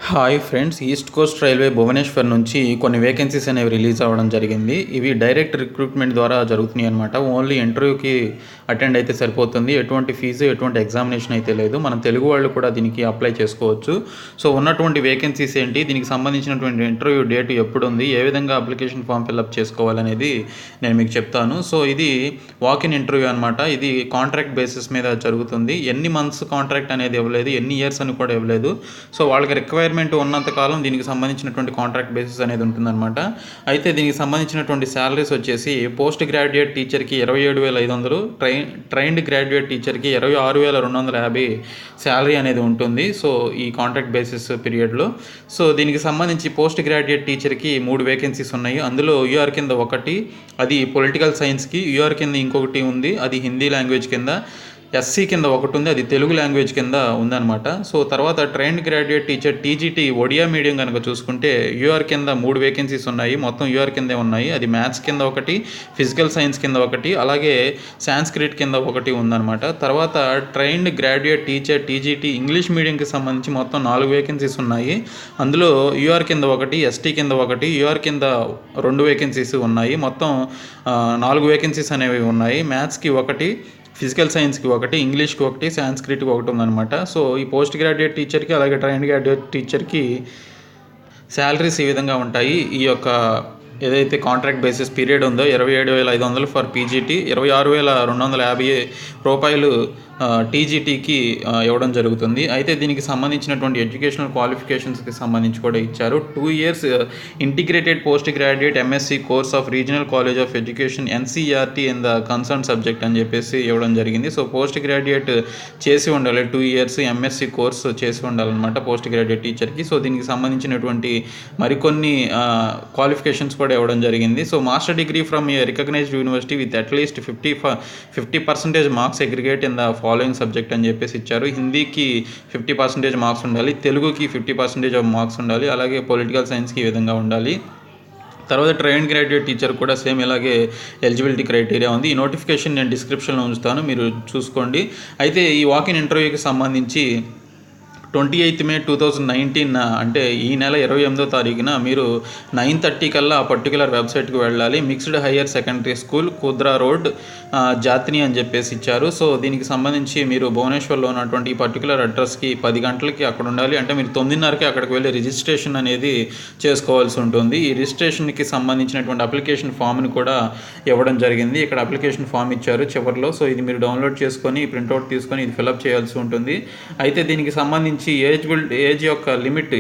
Hi friends, east coast railway Bhubaneswar నుంచి కొన్ని vacancies అనేవి రిలీజ్ అవ్వడం జరిగింది. ఇవి డైరెక్ట్ రిక్రూట్మెంట్ ద్వారా జరుగుతున్నాయి అనమాట. ఓన్లీ ఇంటర్వ్యూకి అటెండ్ అయితే సరిపోతుంది. ఎటువంటి ఫీజు, ఎటువంటి ఎగ్జామినేషన్ అయితే లేదు. మనం తెలుగు వాళ్ళు కూడా దీనికి అప్లై చేసుకోవచ్చు. సో ఉన్నటువంటి వేకెన్సీస్ ఏంటి, దీనికి సంబంధించినటువంటి ఇంటర్వ్యూ డేట్ ఎప్పుడు ఉంది, ఏ విధంగా అప్లికేషన్ ఫామ్ ఫిల్అప్ చేసుకోవాలనేది నేను మీకు చెప్తాను. సో ఇది వాక్-ఇన్ ఇంటర్వ్యూ అనమాట. ఇది కాంట్రాక్ట్ బేసిస్ మీద జరుగుతుంది. ఎన్ని మంత్స్ కాంట్రాక్ట్ అనేది ఇవ్వలేదు, ఎన్ని ఇయర్స్ అని కూడా ఇవ్వలేదు. సో వాళ్ళకి రిక్వైర్మెంట్ ఉన్నంతకాలం దీనికి సంబంధించినటువంటి కాంట్రాక్ట్ బేసిస్ అనేది ఉంటుందన్నమాట. అయితే దీనికి సంబంధించినటువంటి శాలరీస్ వచ్చేసి పోస్ట్ గ్రాడ్యుయేట్ టీచర్కి 27,500, ట్రైన్డ్ గ్రాడ్యుయేట్ టీచర్కి 26,250 శాలరీ అనేది ఉంటుంది. సో ఈ కాంట్రాక్ట్ బేసిస్ పీరియడ్లో. సో దీనికి సంబంధించి పోస్ట్ గ్రాడ్యుయేట్ టీచర్కి 3 వేకెన్సీస్ ఉన్నాయి. అందులో యూఆర్ కింద ఒకటి, అది పొలిటికల్ సైన్స్కి. యూఆర్ కింద ఇంకొకటి ఉంది, అది హిందీ లాంగ్వేజ్ కింద. ఎస్సీ కింద ఒకటి ఉంది, అది తెలుగు లాంగ్వేజ్ కింద ఉందన్నమాట. సో తర్వాత trained graduate teacher TGT Odia medium కనుక చూసుకుంటే యూఆర్ కింద 3 వేకెన్సీస్ ఉన్నాయి. మొత్తం యూఆర్ కిందే ఉన్నాయి. అది మ్యాథ్స్ కింద ఒకటి, ఫిజికల్ సైన్స్ కింద ఒకటి, అలాగే సాంస్క్రిట్ కింద ఒకటి ఉందన్నమాట. తర్వాత trained graduate teacher TGT English మీడియంకి సంబంధించి మొత్తం 4 వేకెన్సీస్ ఉన్నాయి. అందులో యూఆర్ కింద ఒకటి, ఎస్టీ కింద ఒకటి, యూఆర్ కింద 2 వేకెన్సీస్ ఉన్నాయి. మొత్తం 4 వేకెన్సీస్ అనేవి ఉన్నాయి. మ్యాథ్స్కి ఒకటి, ఫిజికల్ సైన్స్కి ఒకటి, ఇంగ్లీష్కి ఒకటి, సాంస్క్రిట్కి ఒకటి ఉందన్నమాట. సో ఈ పోస్ట్ గ్రాడ్యుయేట్ టీచర్కి అలాగే ట్రైన్డ్ గ్రాడ్యుయేట్ టీచర్కి శాలరీస్ ఈ విధంగా ఉంటాయి. ఈ యొక్క ఏదైతే కాంట్రాక్ట్ బేసిస్ పీరియడ్ ఉందో 27,500 ఫర్ పీజీటీ, 26,250 రూపాయలు టీజీటీకి ఇవ్వడం జరుగుతుంది. అయితే దీనికి సంబంధించినటువంటి ఎడ్యుకేషనల్ క్వాలిఫికేషన్స్కి సంబంధించి కూడా ఇచ్చారు. 2 years integrated post graduate MSc course of regional college of education NCERT in the concern subject అని చెప్పేసి ఇవ్వడం జరిగింది. సో పోస్ట్ గ్రాడ్యుయేట్ చేసి ఉండాలి, 2 years ఎంఎస్సి కోర్స్ చేసి ఉండాలన్నమాట పోస్ట్ గ్రాడ్యుయేట్ టీచర్కి. సో దీనికి సంబంధించినటువంటి మరికొన్ని క్వాలిఫికేషన్స్ కూడా ఇవ్వడం జరిగింది. So master degree from a recognised university with at least 50% marks aggregate in the following subject అని చెప్పేసి ఇచ్చారు. హిందీకి 50% మార్క్స్ ఉండాలి, తెలుగుకి 50% మార్క్స్ ఉండాలి, అలాగే పొలిటికల్ సైన్స్కి ఈ విధంగా ఉండాలి. తర్వాత ట్రైన్డ్ గ్రాడ్యుయేట్ టీచర్ కూడా సేమ్ ఇలాగే ఎలిజిబిలిటీ క్రైటీరియా ఉంది. ఈ నోటిఫికేషన్ నేను డిస్క్రిప్షన్లో ఉంచుతాను, మీరు చూసుకోండి. అయితే ఈ వాక్-ఇన్ ఇంటర్వ్యూకి సంబంధించి 28 May 2019 అంటే ఈ నెల 28వ తారీఖున మీరు 9:30 కల్లా ఆ పర్టికులర్ వెబ్సైట్కి వెళ్ళాలి. Mixed higher secondary school, Kudra road, Jatni అని చెప్పేసి ఇచ్చారు. సో దీనికి సంబంధించి మీరు భువనేశ్వర్లో ఉన్నటువంటి ఈ పర్టికులర్ అడ్రస్కి 10 గంటలకి అక్కడ ఉండాలి. అంటే మీరు 9:30కి అక్కడికి వెళ్ళి రిజిస్ట్రేషన్ అనేది చేసుకోవాల్సి ఉంటుంది. ఈ రిజిస్ట్రేషన్కి సంబంధించినటువంటి అప్లికేషన్ ఫామ్ని కూడా ఇవ్వడం జరిగింది. ఇక్కడ అప్లికేషన్ ఫామ్ ఇచ్చారు చివరిలో. సో ఇది మీరు డౌన్లోడ్ చేసుకొని ప్రింట్అవుట్ తీసుకొని ఇది ఫిల్అప్ చేయాల్సి ఉంటుంది. అయితే దీనికి సంబంధించి ఏజ్ యొక్క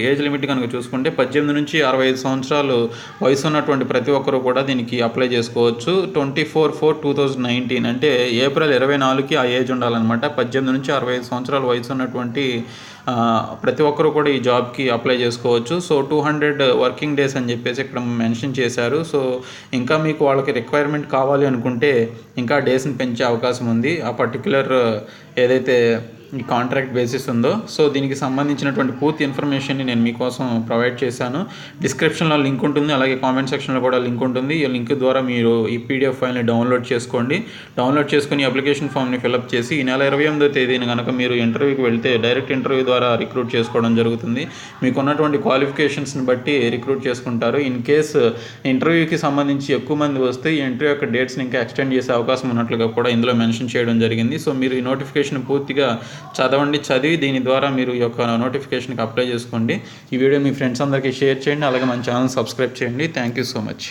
ఏజ్ లిమిట్ కనుక చూసుకుంటే 18 నుంచి 65 సంవత్సరాలు వయసు ఉన్నటువంటి ప్రతి ఒక్కరు కూడా దీనికి అప్లై చేసుకోవచ్చు. 24/4/2019 అంటే ఏప్రిల్ 24కి ఆ ఏజ్ ఉండాలన్నమాట. 18 నుంచి 65 సంవత్సరాల వయసు ఉన్నటువంటి ప్రతి ఒక్కరు కూడా ఈ జాబ్కి అప్లై చేసుకోవచ్చు. సో 200 వర్కింగ్ డేస్ అని చెప్పేసి ఇక్కడ మెన్షన్ చేశారు. సో ఇంకా మీకు వాళ్ళకి రిక్వైర్మెంట్ కావాలి అనుకుంటే ఇంకా డేస్ని పెంచే అవకాశం ఉంది ఆ పర్టికులర్ ఏదైతే ఈ కాంట్రాక్ట్ బేసిస్ ఉందో. సో దీనికి సంబంధించినటువంటి పూర్తి ఇన్ఫర్మేషన్ని నేను మీకోసం ప్రొవైడ్ చేశాను. డిస్క్రిప్షన్లో లింక్ ఉంటుంది, అలాగే కామెంట్ సెక్షన్లో కూడా లింక్ ఉంటుంది. ఈ లింక్ ద్వారా మీరు ఈ పీడిఎఫ్ ఫైల్ని డౌన్లోడ్ చేసుకోండి. డౌన్లోడ్ చేసుకుని అప్లికేషన్ ఫామ్ని ఫిల్అప్ చేసి ఈ నెల 28వ తేదీన కనుక మీరు ఇంటర్వ్యూకి వెళ్తే డైరెక్ట్ ఇంటర్వ్యూ ద్వారా రిక్రూట్ చేసుకోవడం జరుగుతుంది. మీకు ఉన్నటువంటి క్వాలిఫికేషన్స్ని బట్టి రిక్రూట్ చేసుకుంటారు. ఇన్ కేస్ ఇంటర్వ్యూకి సంబంధించి ఎక్కువ మంది వస్తే ఈ ఇంటర్వ్యూ యొక్క డేట్స్ని ఇంకా ఎక్స్టెండ్ చేసే అవకాశం ఉన్నట్లుగా కూడా ఇందులో మెన్షన్ చేయడం జరిగింది. సో మీరు ఈ నోటిఫికేషన్ పూర్తిగా చదివి దీని ద్వారా మీరు ఈ యొక్క నోటిఫికేషన్కి అప్లై చేసుకోండి. ఈ వీడియో మీ ఫ్రెండ్స్ అందరికీ షేర్ చేయండి, అలాగే మన ఛానల్ సబ్స్క్రైబ్ చేయండి. Thank you so much.